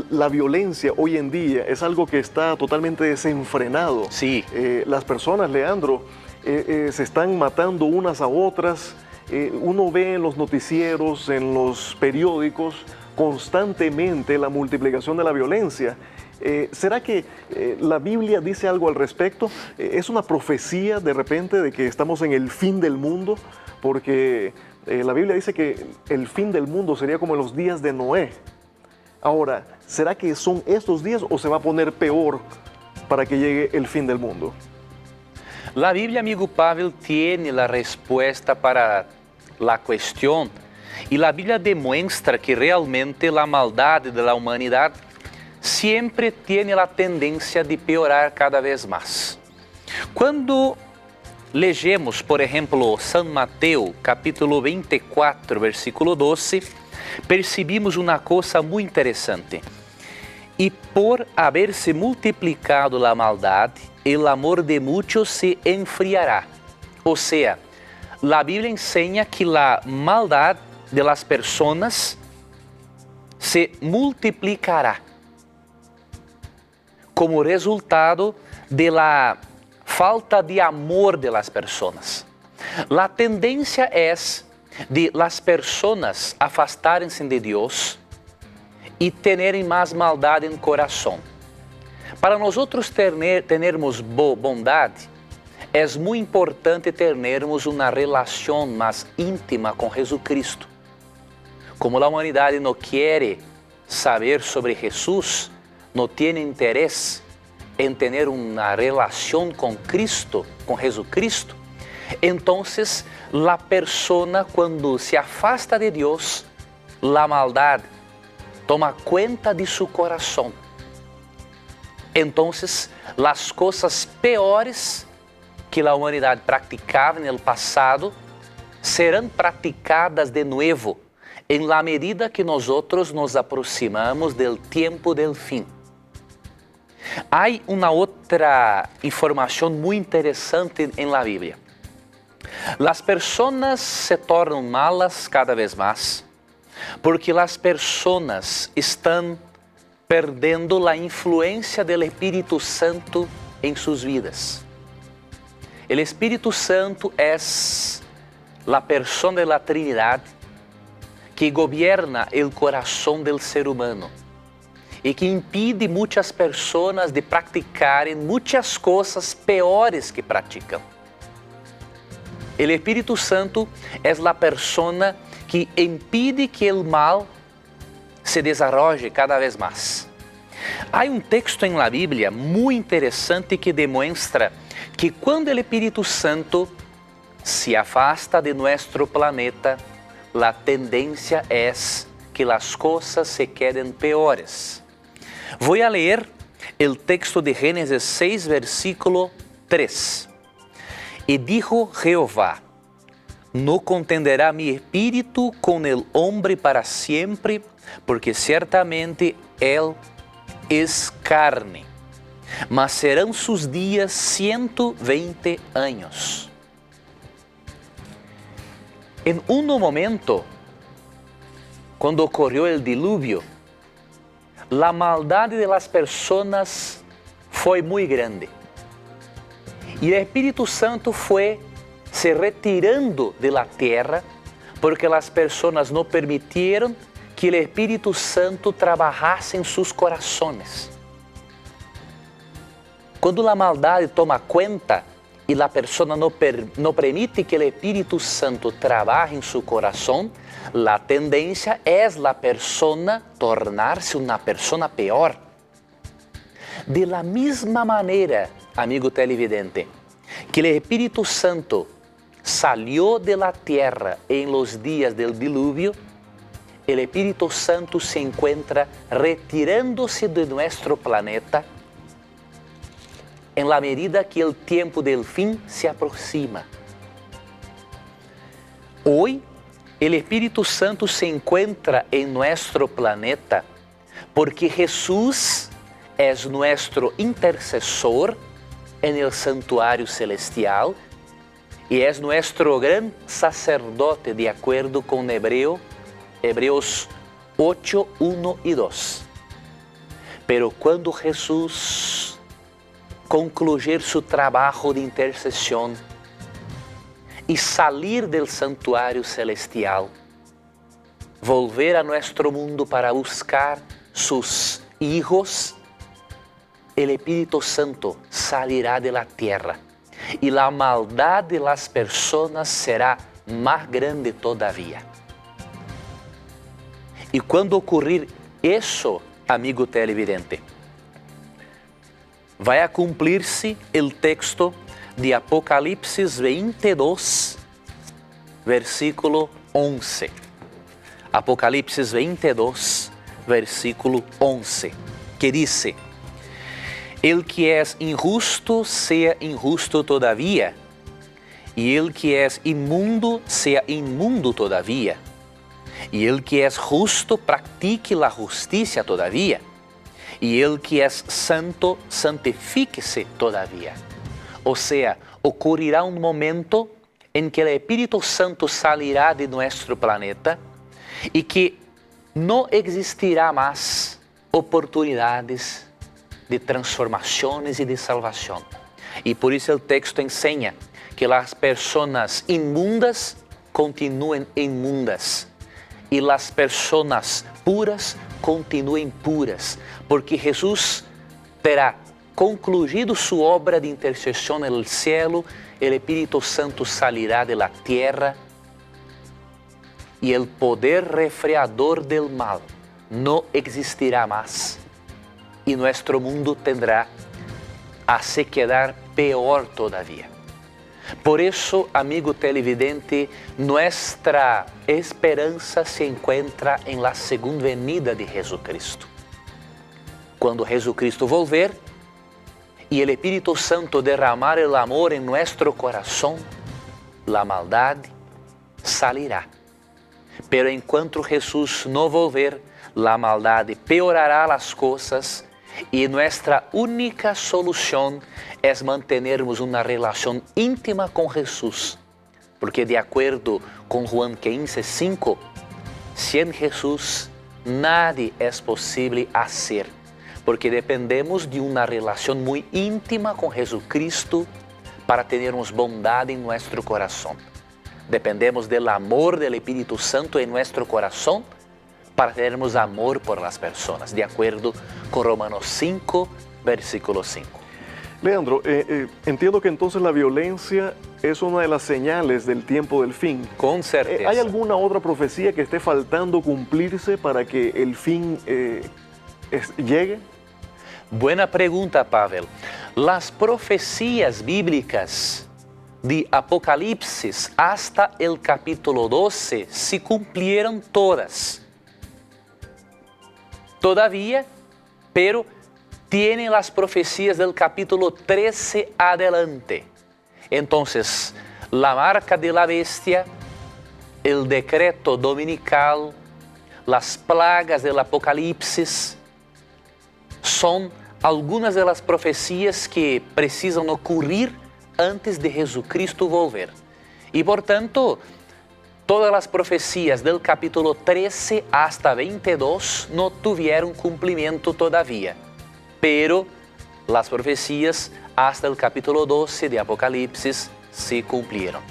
La violencia hoy en día es algo que está totalmente desenfrenado. Sí. Las personas, Leandro, se están matando unas a otras. Uno ve en los noticieros, en los periódicos, constantemente la multiplicación de la violencia. ¿Será que la Biblia dice algo al respecto? ¿Es una profecía de repente de que estamos en el fin del mundo? Porque la Biblia dice que el fin del mundo sería como en los días de Noé. Ahora, ¿será que son estos días o se va a poner peor para que llegue el fin del mundo? La Biblia, amigo Pavel, tiene la respuesta para la cuestión y la Biblia demuestra que realmente la maldad de la humanidad siempre tiene la tendencia de piorar cada vez más. Cuando leemos, por ejemplo, San Mateo, capítulo 24, versículo 12, percebimos uma coisa muito interessante. E por haber-se multiplicado a maldade, o amor de muitos se enfriará. Ou seja, a Bíblia ensina que a maldade de las personas se multiplicará como resultado de la falta de amor de las personas. La tendência é de las personas afastarem-se de Deus e terem mais maldade em coração. Para nós termos bondade, é muito importante termos uma relação mais íntima com Jesucristo. Como a humanidade não quer saber sobre Jesus, não tem interesse em ter uma relação com Cristo, com Jesucristo, então, la persona quando se afasta de Deus, la maldade toma conta de su coração. Então, las coisas peores que a humanidade praticava no passado serão praticadas de novo em la medida que nós nos aproximamos del tempo del fim. Há uma outra informação muito interessante em la Bíblia. Las personas se tornam malas cada vez mais, porque las personas estão perdendo a influência do Espírito Santo em suas vidas. O Espírito Santo é a persona da Trinidade que governa o coração do ser humano e que impide muitas pessoas de praticarem muitas coisas piores que praticam. O Espírito Santo é a persona que impede que o mal se desarrolle cada vez mais. Há texto em la Bíblia muito interessante que demonstra que quando o Espírito Santo se afasta de nosso planeta, a tendência é que as coisas se queden piores. Vou ler o texto de Gênesis 6, versículo 3. E dijo Jehová: no contenderá mi espírito com el hombre para siempre, porque ciertamente él es carne, mas serão sus dias 120 anos. En un momento, quando ocorreu o diluvio, a maldade de las personas foi muito grande. E o Espírito Santo foi se retirando de la terra porque as pessoas não permitiram que o Espírito Santo trabalhasse em seus corações. Quando a maldade toma conta e a pessoa não permite que o Espírito Santo trabalhe em seu coração, a tendência é a pessoa tornar-se uma pessoa pior. De la mesma maneira, amigo televidente, que o Espírito Santo salió de la tierra en los días del diluvio, el Espíritu Santo se encuentra retirándose de nuestro planeta en la medida que el tiempo del fin se aproxima. Hoy, el Espíritu Santo se encuentra en nuestro planeta porque Jesús es nuestro intercesor en el santuario celestial y es nuestro gran sacerdote de acuerdo con Hebreos 8, 1 y 2. Pero quando Jesus concluir su trabalho de intercessão e salir del santuário celestial, volver a nuestro mundo para buscar sus hijos, el Espíritu Santo salirá de la tierra y la maldad de las personas será más grande todavía. Y cuando ocurrir eso, amigo televidente, vai a cumplir-se el texto de Apocalipsis 22, versículo 11. Apocalipsis 22, versículo 11, que dice: El que es injusto sea injusto todavía, y el que es inmundo sea inmundo todavía, y el que es justo practique la justicia todavía, y el que es santo santifíquese todavía. O sea, ocurrirá un momento en que el Espíritu Santo salirá de nuestro planeta y que no existirá más oportunidades de transformaciones y de salvación. Y por eso el texto enseña que las personas inmundas continúen inmundas y las personas puras continúen puras, porque Jesús terá concluído su obra de intercesión en el cielo, el Espíritu Santo salirá de la tierra y el poder refreador del mal no existirá más y nuestro mundo tendrá a se quedar peor todavía. Por eso, amigo televidente, nuestra esperanza se encuentra en la segunda venida de Jesucristo. Cuando Jesucristo volver y el Espíritu Santo derramar el amor en nuestro corazón, la maldad salirá. Pero enquanto Jesús no volver, la maldad peorará las cosas y nuestra única solución es mantenermos una relación íntima con Jesús. Porque de acuerdo con Juan 15:5, sin Jesús nada es posible hacer, porque dependemos de una relación muy íntima con Jesucristo para tenermos bondad en nuestro corazón. Dependemos del amor del Espíritu Santo en nuestro corazón para tenermos amor por las personas, de acuerdo con Romanos 5, versículo 5. Leandro, entiendo que entonces la violencia es una de las señales del tiempo del fin. Con certeza. ¿Hay alguna otra profecía que esté faltando cumplirse para que el fin llegue? Buena pregunta, Pavel. Las profecías bíblicas de Apocalipsis hasta el capítulo 12 se cumplieron todas. Todavía, pero tienen las profecías del capítulo 13 adelante. Entonces, la marca de la bestia, el decreto dominical, las plagas del Apocalipsis, son algunas de las profecías que precisam ocurrir antes de Jesucristo volver. Y por tanto, todas las profecías del capítulo 13 hasta 22 no tuvieron cumplimiento todavía, pero las profecías hasta el capítulo 12 de Apocalipsis se cumplieron.